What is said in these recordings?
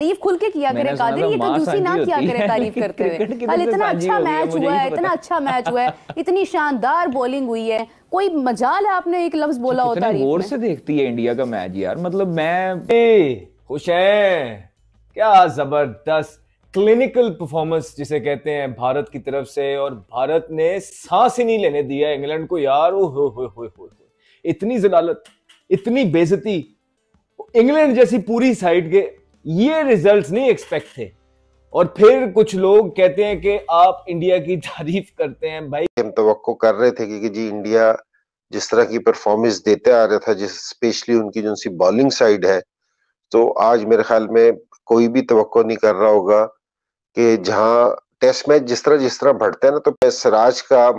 तारीफ खुल के किया करे कादिर, ये कंजूसी ना किया करे तारीफ करते हुए। कल इतना अच्छा मैच हुआ है, इतना अच्छा मैच हुआ है, इतनी शानदार बॉलिंग हुई है, कोई मजाल है आपने एक लफ्ज बोला हो तारीफ गौर में? से देखती है इंडिया का मैच यार, मतलब मैं खुश है। क्या जबरदस्त क्लिनिकल परफॉर्मेंस जिसे कहते हैं भारत की तरफ से, और भारत ने सांस ही नहीं लेने दिया इंग्लैंड को यार। हो इतनी जलालत, इतनी बेइज्जती इंग्लैंड जैसी पूरी साइड के, ये रिजल्ट्स नहीं एक्सपेक्ट थे। और फिर कुछ लोग कहते हैं कि आप इंडिया की तारीफ करते हैं। भाई हम तवक्को कर रहे थे कि जी इंडिया जिस तरह की परफॉर्मेंस देते आ रहा था, जिस स्पेशली उनकी जो सी बॉलिंग साइड है, तो आज मेरे ख्याल में कोई भी तवक्को नहीं कर रहा होगा कि जहां टेस्ट मैच जिस तरह बढ़ते हैं ना, तो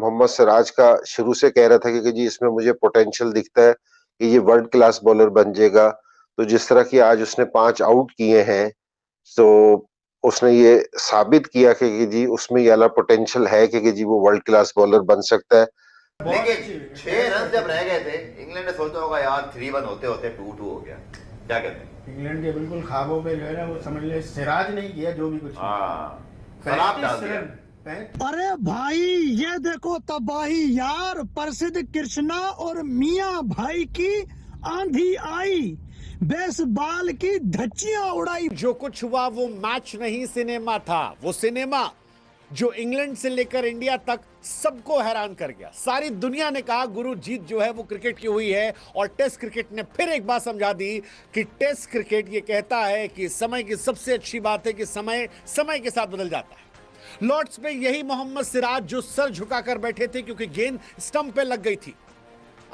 मोहम्मद सिराज का शुरू से कह रहा था कि जी इसमें मुझे पोटेंशियल दिखता है कि ये वर्ल्ड क्लास बॉलर बन जाएगा। तो जिस तरह की आज उसने 5 आउट किए हैं, तो उसने ये साबित किया कि जी उसमें ये वाला पोटेंशियल है कि जी वो वर्ल्ड क्लास बॉलर बन सकता है। लेकिन 6 रन जब रह गए थे, इंग्लैंड ने सोचा होगा यार 3-1 होते होते 2-2 हो गया। क्या कहते हैं? इंग्लैंड के बिल्कुल ख्वाबों पे जो है ना, वो समझ ले सिराज नहीं किया जो भी कुछ। शराब डाल दिया। अरे भाई ये देखो तबाही यार, प्रसिद्ध कृष्णा और मियां भाई की आंधी आई, बेसबॉल की धज्जियां उड़ाई। जो कुछ हुआ वो मैच नहीं सिनेमा था, वो सिनेमा जो इंग्लैंड से लेकर इंडिया तक सबको हैरान कर गया। सारी दुनिया ने कहा गुरु जीत जो है वो क्रिकेट की हुई है, और टेस्ट क्रिकेट ने फिर एक बात समझा दी कि टेस्ट क्रिकेट ये कहता है कि समय की सबसे अच्छी बात है कि समय समय के साथ बदल जाता है। लॉर्ड्स में यही मोहम्मद सिराज जो सर झुकाकर बैठे थे क्योंकि गेंद स्टंप पे लग गई थी,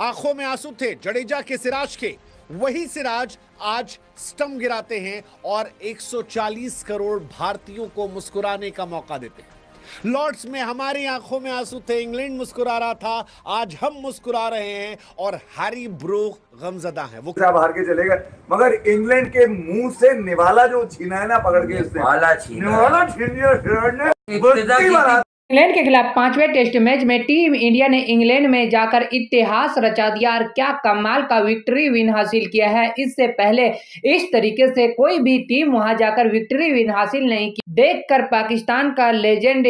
आंखों में आंसू थे जडेजा के सिराज के, वही सिराज आज स्टंप गिराते हैं और 140 करोड़ भारतीयों को मुस्कुराने का मौका देते हैं। लॉर्ड्स में हमारी आंखों में आंसू थे, इंग्लैंड मुस्कुरा रहा था, आज हम मुस्कुरा रहे हैं और हैरी ब्रूक गमजदा है। वो बाहर के चले गए, मगर इंग्लैंड के मुंह से निवाला जो छीना है ना पकड़ के, निवाला छीना इंग्लैंड के खिलाफ 5वें टेस्ट मैच में टीम इंडिया ने इंग्लैंड में जाकर इतिहास रचा दिया और क्या कमाल का विक्ट्री विन हासिल किया है। इससे पहले इस तरीके से कोई भी टीम वहां जाकर विक्ट्री विन हासिल नहीं की। देखकर पाकिस्तान का लेजेंड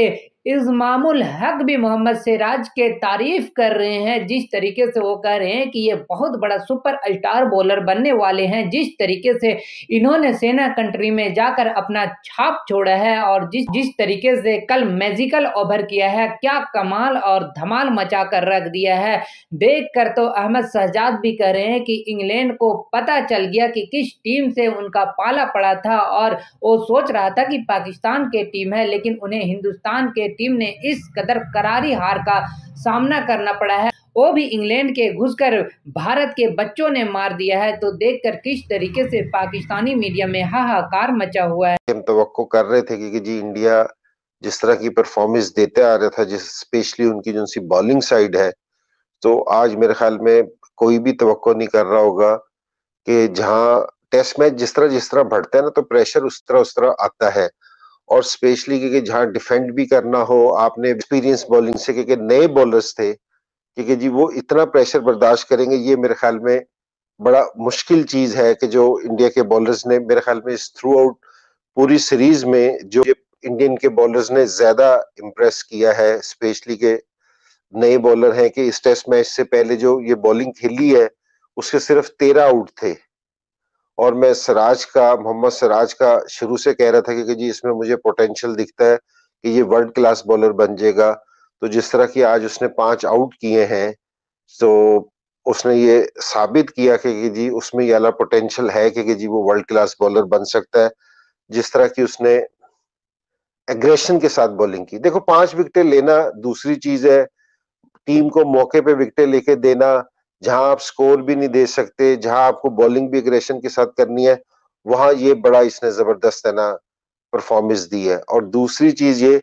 इस्मामुल हक भी मोहम्मद सिराज के तारीफ कर रहे हैं, जिस तरीके से वो कह रहे हैं कि ये बहुत बड़ा सुपर स्टार बॉलर बनने वाले हैं। जिस तरीके से इन्होंने सेना कंट्री में जाकर अपना छाप छोड़ा है और जिस तरीके से कल मैजिकल ओवर किया है, क्या कमाल और धमाल मचा कर रख दिया है। देखकर तो अहमद शहजाद भी कह रहे हैं कि इंग्लैंड को पता चल गया कि किस टीम से उनका पाला पड़ा था, और वो सोच रहा था कि पाकिस्तान के टीम है, लेकिन उन्हें हिंदुस्तान के टीम ने इस कदर करारी हार का सामना करना पड़ा है, वो भी इंग्लैंड के घुसकर भारत के बच्चों ने मार दिया है। तो देखकर किस तरीके से पाकिस्तानी मीडिया में हाहाकार मचा हुआ है। हम तवक्को कर रहे थे कि जी इंडिया जिस तरह की परफॉर्मेंस देते आ रहा था, जिस स्पेशली उनकी जो सी बॉलिंग साइड है, तो आज मेरे ख्याल में कोई भी तवक्को नहीं कर रहा होगा कि जहां टेस्ट मैच जिस तरह बढ़ते हैं ना, तो प्रेशर उस तरह आता है। और स्पेशली क्योंकि जहां डिफेंड भी करना हो, आपने एक्सपीरियंस बॉलिंग से, क्योंकि नए बॉलर्स थे, क्योंकि जी वो इतना प्रेशर बर्दाश्त करेंगे, ये मेरे ख्याल में बड़ा मुश्किल चीज है कि जो इंडिया के बॉलर्स ने मेरे ख्याल में इस थ्रू आउट पूरी सीरीज में जो इंडियन के बॉलर्स ने ज्यादा इम्प्रेस किया है, स्पेशली के नए बॉलर हैं कि इस टेस्ट मैच से पहले जो ये बॉलिंग खेली है उसके सिर्फ 13 आउट थे। और मैं मोहम्मद सिराज का शुरू से कह रहा था कि जी इसमें मुझे पोटेंशियल दिखता है कि ये वर्ल्ड क्लास बॉलर बन जाएगा। तो जिस तरह की आज उसने 5 आउट किए हैं, तो उसने ये साबित किया कि जी उसमें ये वाला पोटेंशियल है कि जी वो वर्ल्ड क्लास बॉलर बन सकता है। जिस तरह की उसने एग्रेशन के साथ बॉलिंग की, देखो 5 विकेटें लेना दूसरी चीज है, टीम को मौके पे विकेटें लेके देना जहां आप स्कोर भी नहीं दे सकते, जहां आपको बॉलिंग भी एग्रेशन के साथ करनी है, वहां ये बड़ा इसने जबरदस्त है ना परफॉर्मेंस दी है। और दूसरी चीज ये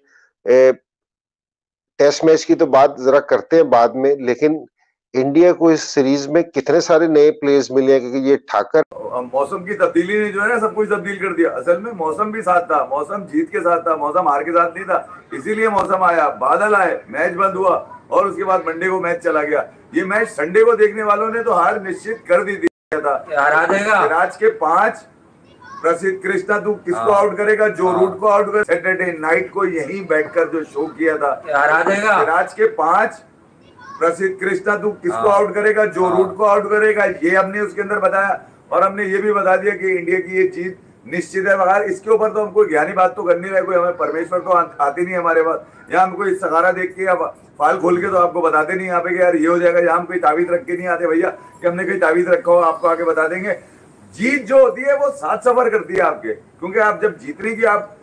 टेस्ट मैच की तो बात जरा करते हैं बाद में, लेकिन इंडिया को इस सीरीज में कितने सारे नए प्लेयर्स मिले हैं, क्योंकि ये ठाकर मौसम की तब्दीली ने जो है ना सब कुछ तब्दील कर दिया। असल में मौसम भी साथ था, मौसम जीत के साथ था, मौसम हार के साथ नहीं था। इसीलिए मौसम आया, बादल आए, मैच बंद हुआ और उसके बाद मंडे को मैच चला गया। ये मैच संडे को देखने वालों ने तो हार निश्चित कर दी थी था। हरा देगा। सिराज के 5 प्रसिद्ध कृष्णा तू किसको आउट करेगा? जो रूट को आउट कर। सैटरडे नाइट को यहीं बैठकर जो शो किया था, हरा देगा सिराज के 5। प्रसिद्ध कृष्णा तू किसको आउट करेगा? जो रूट को आउट करेगा। ये हमने उसके अंदर बताया और हमने ये भी बता दिया कि इंडिया की ये जीत निश्चित है। बगैर इसके ऊपर तो हमको ज्ञानी बात तो करनी है, कोई हमें परमेश्वर तो आती नहीं हमारे पास। यहाँ हमको इस सहारा देख के अब फाइल खोल के तो आपको बताते नहीं यहाँ पे कि यार ये हो जाएगा। यहाँ हम कोई तावीज रख के नहीं आते भैया कि हमने कोई तावीज रखा हो, आपको आगे बता देंगे। जीत जो होती है वो साथ सफर करती है आपके, क्योंकि आप जब जीतने की आप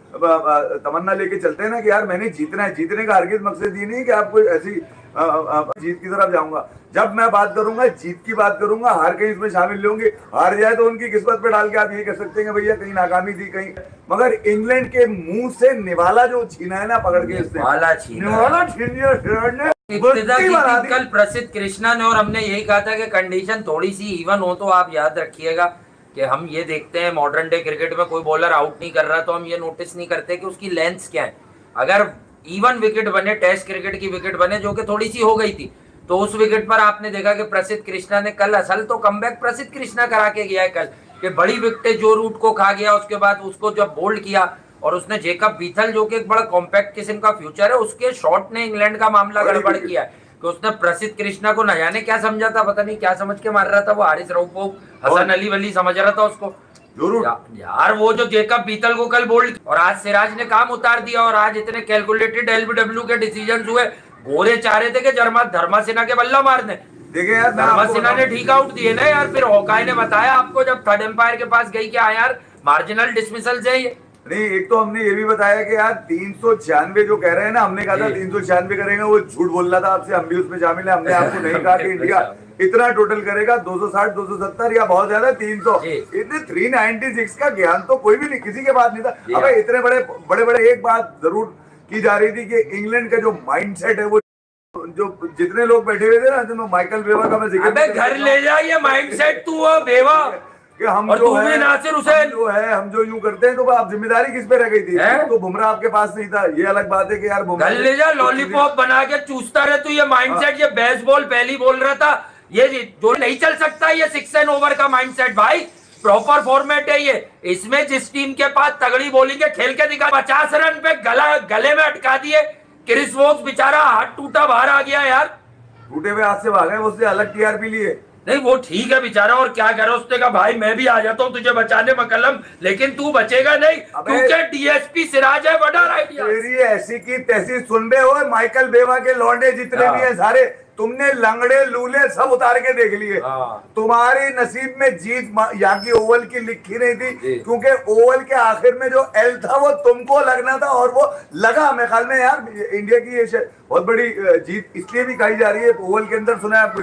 तमन्ना लेके चलते हैं ना कि यार मैंने जीतना है, जीतने का हरगिज मकसद ये नहीं कि आप कोई ऐसी जीत की तरफ जाऊंगा। जब मैं बात करूंगा जीत की बात करूंगा, हार कहीं इसमें शामिल होंगे। हार जाए तो उनकी किस्मत पे डाल के आप ये कह सकते हैं भैया कहीं नाकामी थी कहीं, मगर इंग्लैंड के मुंह से निवाला जो छीना है ना पकड़ के, इसने निवाला छीन लिया। कल प्रसिद्ध कृष्णा ने, और हमने यही कहा था कि कंडीशन थोड़ी सी इवन हो तो आप याद रखिएगा कि हम ये देखते हैं मॉडर्न डे क्रिकेट में कोई बॉलर आउट नहीं कर रहा तो हम ये नोटिस नहीं करते कि उसकी लेंथ क्या है। अगर इवन विकेट बने, टेस्ट क्रिकेट की विकेट बने जो कि थोड़ी सी हो गई थी, तो उस विकेट पर आपने देखा कि प्रसिद्ध कृष्णा ने कल असल तो कमबैक प्रसिद्ध कृष्णा करा के गया है कल, कि बड़ी विकेट जो रूट को खा गया, उसके बाद उसको जब बोल्ड किया और उसने जेकब बीथल जो कि एक बड़ा कॉम्पैक्ट किस्म का फ्यूचर है, उसके शॉट ने इंग्लैंड का मामला गड़बड़ किया है कि उसने प्रसिद्ध कृष्णा को न जाने क्या समझा था, पता नहीं क्या समझ के मार रहा था वो। हारिस रऊफ, हसन अली वली समझ रहा था उसको यार वो जो जेकब बीतल को कल बोल्ड, और आज सिराज ने काम उतार दिया। और आज इतने कैलकुलेटेड एलबीडब्ल्यू के डिसीजन हुए। गोरे चाह रहे थे कि धर्मा सिन्हा के बल्ला मारने, देखिए यार धर्मा सिन्हा ने ठीक आउट दिए ना यार। फिर हॉकाई ने बताया आपको जब थर्ड एम्पायर के पास गई कि यार मार्जिनल डिसमिसल से ये नहीं। एक तो हमने ये भी बताया कि यार 396 जो कह रहे हैं ना, हमने कहा था 396 करेंगे, वो झूठ बोल रहा था आपसे, हम भी उसमें शामिल है। हमने आपको नहीं कहा कि इंडिया इतना टोटल करेगा, 260 270 या बहुत ज्यादा 300। इतने 396 का ज्ञान तो कोई भी नहीं, किसी के पास नहीं था। अबे इतने बड़े एक बात जरूर की जा रही थी कि इंग्लैंड का जो माइंडसेट है वो, जो जितने लोग बैठे हुए थे ना, जिनमें माइकल बेवा का मैं जिक्र, घर ले जा ये माइंडसेट तू हो बेवा कि हम जो है नासिर हुसैन जो है, हम जो यूं करते हैं, तो आप जिम्मेदारी किस पे रह गई थी? तो बुमराह आपके पास नहीं था, ये अलग बात है कि यार बुमराह ले जा लॉलीपॉप बना के चूसता रहे तू। ये माइंडसेट, ये बेसबॉल पहली बोल रहा था, ये जो नहीं चल सकता, ये 6 एंड ओवर का माइंडसेट भाई। प्रॉपर फॉर्मेट है ये। इसमें जिस टीम के पास तगड़ी बॉलिंग है, खेल के दिखा। 50 रन पे गले में अटका दिए। क्रिस वोक्स बेचारा हाथ टूटा बाहर आ गया यार, टूटे हुए हाथ से भागे, उससे अलग टीआरपी लिए। नहीं वो ठीक है बेचारा, और क्या करे, उसने कहा भाई मैं भी आ जाता हूँ तुझे बचाने मकलम, लेकिन तू बचेगा नहीं, क्योंकि डीएसपी सिराज है बड़ा राइट। ऐसी की तैसी सुन रहे हो, माइकल बेवा के लौंडे जितने भी है सारे, तुमने लंगड़े लूले सब उतार के देख लिए। तुम्हारी नसीब में जीत यहाँ की ओवल की लिखी नहीं थी, क्योंकि ओवल के आखिर में जो एल था वो तुमको लगना था, और वो लगा। मेरे ख्याल में यार इंडिया की ये बहुत बड़ी जीत इसलिए भी कही जा रही है, ओवल के अंदर सुना है आपको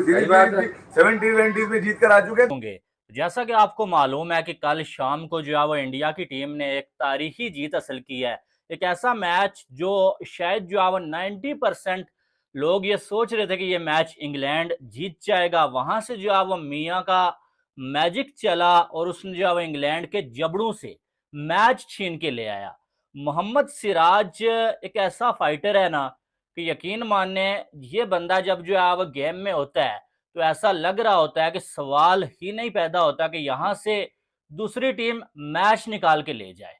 70-90 में जीत कर आ चुके होंगे। जैसा कि आपको मालूम है कि कल शाम को जो है वो इंडिया की टीम ने एक तारीखी जीत हासिल की है। एक ऐसा मैच जो शायद जो है वो 90% लोग ये सोच रहे थे कि ये मैच इंग्लैंड जीत जाएगा। वहां से जो है वो मियाँ का मैजिक चला और उसने जो है वो इंग्लैंड के जबड़ों से मैच छीन के ले आया। मोहम्मद सिराज एक ऐसा फाइटर है ना कि यकीन माने, ये बंदा जब जो है वो गेम में होता है तो ऐसा लग रहा होता है कि सवाल ही नहीं पैदा होता कि यहाँ से दूसरी टीम मैच निकाल के ले जाए।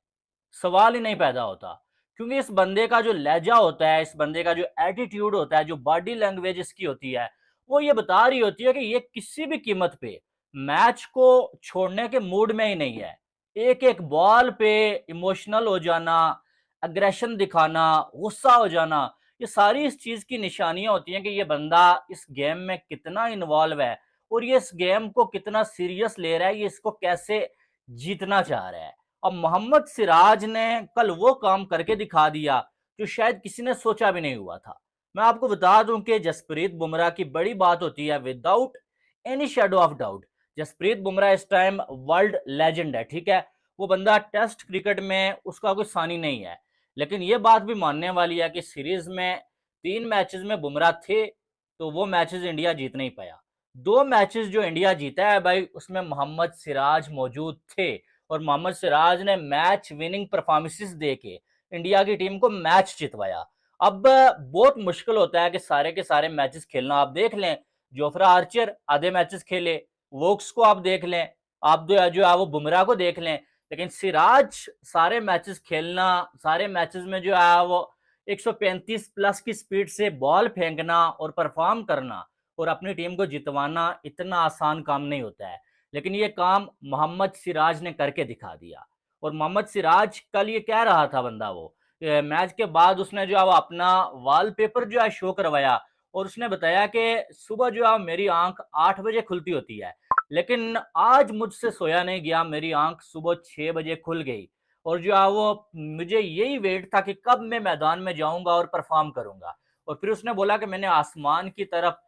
सवाल ही नहीं पैदा होता, क्योंकि इस बंदे का जो लहजा होता है, इस बंदे का जो एटीट्यूड होता है, जो बॉडी लैंग्वेज इसकी होती है, वो ये बता रही होती है कि ये किसी भी कीमत पे मैच को छोड़ने के मूड में ही नहीं है। एक एक बॉल पे इमोशनल हो जाना, अग्रेशन दिखाना, गुस्सा हो जाना, ये सारी इस चीज की निशानियां होती हैं कि ये बंदा इस गेम में कितना इन्वॉल्व है और ये इस गेम को कितना सीरियस ले रहा है, ये इसको कैसे जीतना चाह रहा है। अब मोहम्मद सिराज ने कल वो काम करके दिखा दिया जो शायद किसी ने सोचा भी नहीं हुआ था। मैं आपको बता दूं कि जसप्रीत बुमराह की बड़ी बात होती है without any shadow of doubt. Jasprit Bumrah इस टाइम वर्ल्ड लेजेंड है, ठीक है, वो बंदा टेस्ट क्रिकेट में उसका कोई सानी नहीं है, लेकिन ये बात भी मानने वाली है कि सीरीज में 3 मैचेस में बुमराह थे तो वो मैचेस इंडिया जीत नहीं पाया। 2 मैचेस जो इंडिया जीता है भाई, उसमें मोहम्मद सिराज मौजूद थे और मोहम्मद सिराज ने मैच विनिंग परफॉर्मेंसेस देके इंडिया की टीम को मैच जितवाया। अब बहुत मुश्किल होता है कि सारे के सारे मैचेस खेलना। आप देख लें, जोफ्रा आर्चर आधे मैचेस खेले, वोक्स को आप देख लें, आप जो है वो बुमराह को देख लें, लेकिन सिराज सारे मैचेस खेलना, सारे मैचेस में जो है वो 135 प्लस की स्पीड से बॉल फेंकना और परफॉर्म करना और अपनी टीम को जितवाना इतना आसान काम नहीं होता है। लेकिन ये काम मोहम्मद सिराज ने करके दिखा दिया। और मोहम्मद सिराज कल ये कह रहा था बंदा, वो मैच के बाद उसने जो है वो अपना वॉलपेपर जो है शो करवाया और उसने बताया कि सुबह जो है मेरी आंख 8 बजे खुलती होती है, लेकिन आज मुझसे सोया नहीं गया, मेरी आंख सुबह 6 बजे खुल गई और जो है वो मुझे यही वेट था कि कब मैं मैदान में जाऊंगा और परफॉर्म करूंगा। और फिर उसने बोला कि मैंने आसमान की तरफ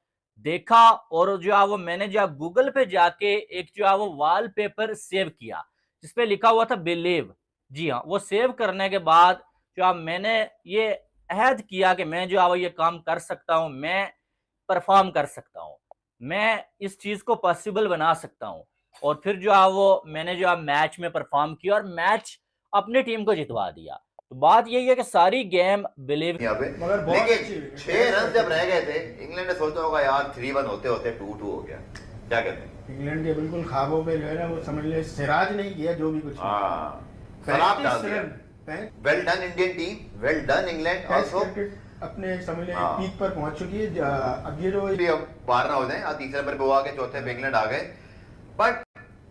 देखा और जो है वो मैंने जो है गूगल पे जाके एक जो है वो वॉलपेपर सेव किया जिसपे लिखा हुआ था बिलीव। जी हाँ, वो सेव करने के बाद जो है मैंने ये अहद किया कि मैं जो है वो ये काम कर सकता हूँ, मैं परफॉर्म कर सकता हूँ, मैं इस चीज को पॉसिबल बना सकता हूँ। और फिर जो है वो मैंने जो है मैच में परफॉर्म किया और मैच अपनी टीम को जितवा दिया। तो बात यही है कि सारी गेम बिलीव। यहाँ पे लेकिन 6 रन जब रह गए थे, इंग्लैंड ने सोचा होगा यार 3-1 होते होते 2-2 हो गया, क्या कहते हैं? इंग्लैंड के बिल्कुल ख्वाबों पे जो है ना वो समझ ले सिराज नहीं किया जो भी कुछ। खराब डाल दिया। Well done Indian team, well done England also अपने समझ ले पीक पर पहुंच चुकी है। अब ये जो अब 12 हो जाए, तीसरे नंबर पे हुआ के चौथे पे इंग्लैंड आ गए, बट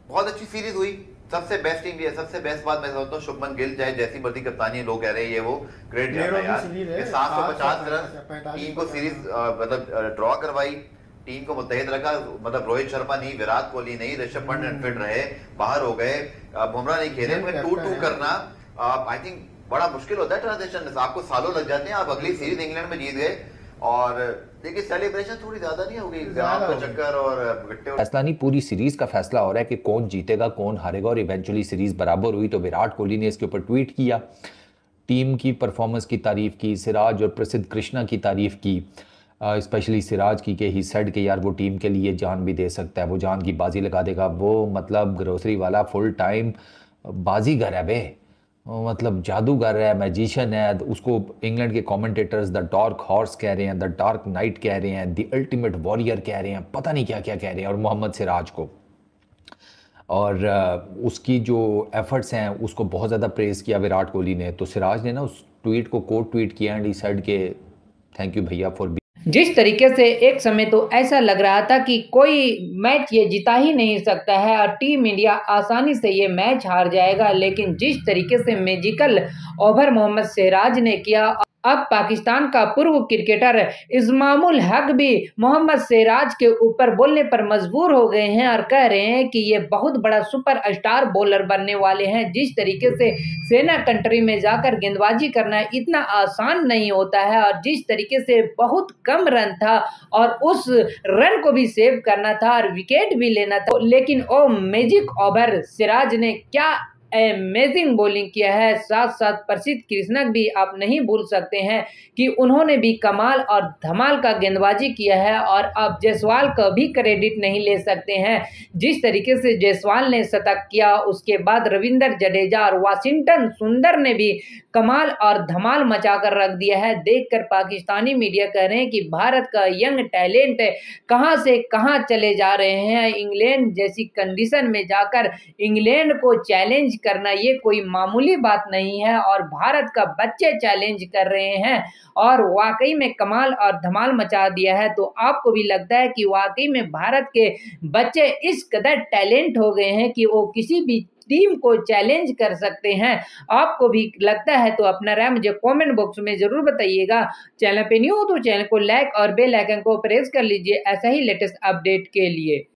बहुत अच्छी सीरीज हुई, सबसे बेस्ट टीम भी है। सबसे बेस्ट बात मैं समझता हूँ शुभमन गिल चाहे जैसी मर्जी कप्तानी लोग कह रहे हैं ये वो ग्रेट जाता है यार। 750 रन टीम को सीरीज मतलब ड्रॉ करवाई, टीम को मुत्तहिद रखा। मतलब रोहित शर्मा नहीं, विराट कोहली नहीं, ऋषभ पंत अनफिट रहे, बाहर हो गए, बुमराह नहीं खेले, 2-2 करना आई थिंक बड़ा मुश्किल होता है ट्रांजिशन। आपको सालों लग जाते हैं, आप अगली सीरीज इंग्लैंड में जीत गए और देखिए सेलिब्रेशन थोड़ी ज्यादा नहीं होगी, चक्कर और फैसला नहीं, पूरी सीरीज का फैसला हो रहा है कि कौन जीतेगा कौन हारेगा। और इवेंचुअली सीरीज बराबर हुई तो विराट कोहली ने इसके ऊपर ट्वीट किया, टीम की परफॉर्मेंस की तारीफ की, सिराज और प्रसिद्ध कृष्णा की तारीफ की, स्पेशली सिराज की कि ही सेड कि यार वो टीम के लिए जान भी दे सकता है, वो जान की बाजी लगा देगा। वो मतलब ग्रोसरी वाला फुल टाइम बाजीगर है बे, मतलब जादूगर है, मैजिशियन है। उसको इंग्लैंड के कमेंटेटर्स द डार्क हॉर्स कह रहे हैं, द डार्क नाइट कह रहे हैं, द अल्टीमेट वॉरियर कह रहे हैं, पता नहीं क्या क्या कह रहे हैं। और मोहम्मद सिराज को और उसकी जो एफर्ट्स हैं उसको बहुत ज़्यादा प्रेज़ किया विराट कोहली ने। तो सिराज ने ना उस ट्वीट को कोट ट्वीट किया एंड ही सेड के थैंक यू भैया फॉर। जिस तरीके से एक समय तो ऐसा लग रहा था कि कोई मैच ये जिता ही नहीं सकता है और टीम इंडिया आसानी से ये मैच हार जाएगा, लेकिन जिस तरीके से मैजिकल ओवर मोहम्मद सिराज ने किया, अब पाकिस्तान का पूर्व क्रिकेटर इस्मामुल हक भी मोहम्मद सिराज के ऊपर बोलने पर मजबूर हो गए हैं और कह रहे हैं कि ये बहुत बड़ा सुपर स्टार बॉलर बनने वाले हैं। जिस तरीके से सेना कंट्री में जाकर गेंदबाजी करना इतना आसान नहीं होता है और जिस तरीके से बहुत कम रन था और उस रन को भी सेव करना था और विकेट भी लेना था, लेकिन ओ मैजिक ओवर सिराज ने क्या अमेजिंग बॉलिंग किया है। साथ साथ प्रसिद्ध कृष्णा भी आप नहीं भूल सकते हैं कि उन्होंने भी कमाल और धमाल का गेंदबाजी किया है और आप जायसवाल का भी क्रेडिट नहीं ले सकते हैं। जिस तरीके से जायसवाल ने शतक किया, उसके बाद रविंद्र जडेजा और वाशिंगटन सुंदर ने भी कमाल और धमाल मचाकर रख दिया है। देखकर पाकिस्तानी मीडिया कह रहे हैं कि भारत का यंग टैलेंट कहां से कहां चले जा रहे हैं। इंग्लैंड जैसी कंडीशन में जाकर इंग्लैंड को चैलेंज करना ये कोई मामूली बात नहीं है और भारत का बच्चे चैलेंज कर रहे हैं और वाकई में कमाल और धमाल मचा दिया है। तो आपको भी लगता है कि वाकई में भारत के बच्चे इस कदर टैलेंट हो गए हैं कि वो किसी भी टीम को चैलेंज कर सकते हैं? आपको भी लगता है तो अपना राय मुझे कमेंट बॉक्स में जरूर बताइएगा। चैनल पे न्यू हो तो चैनल को लाइक और बेल आइकन को प्रेस कर लीजिए ऐसा ही लेटेस्ट अपडेट के लिए।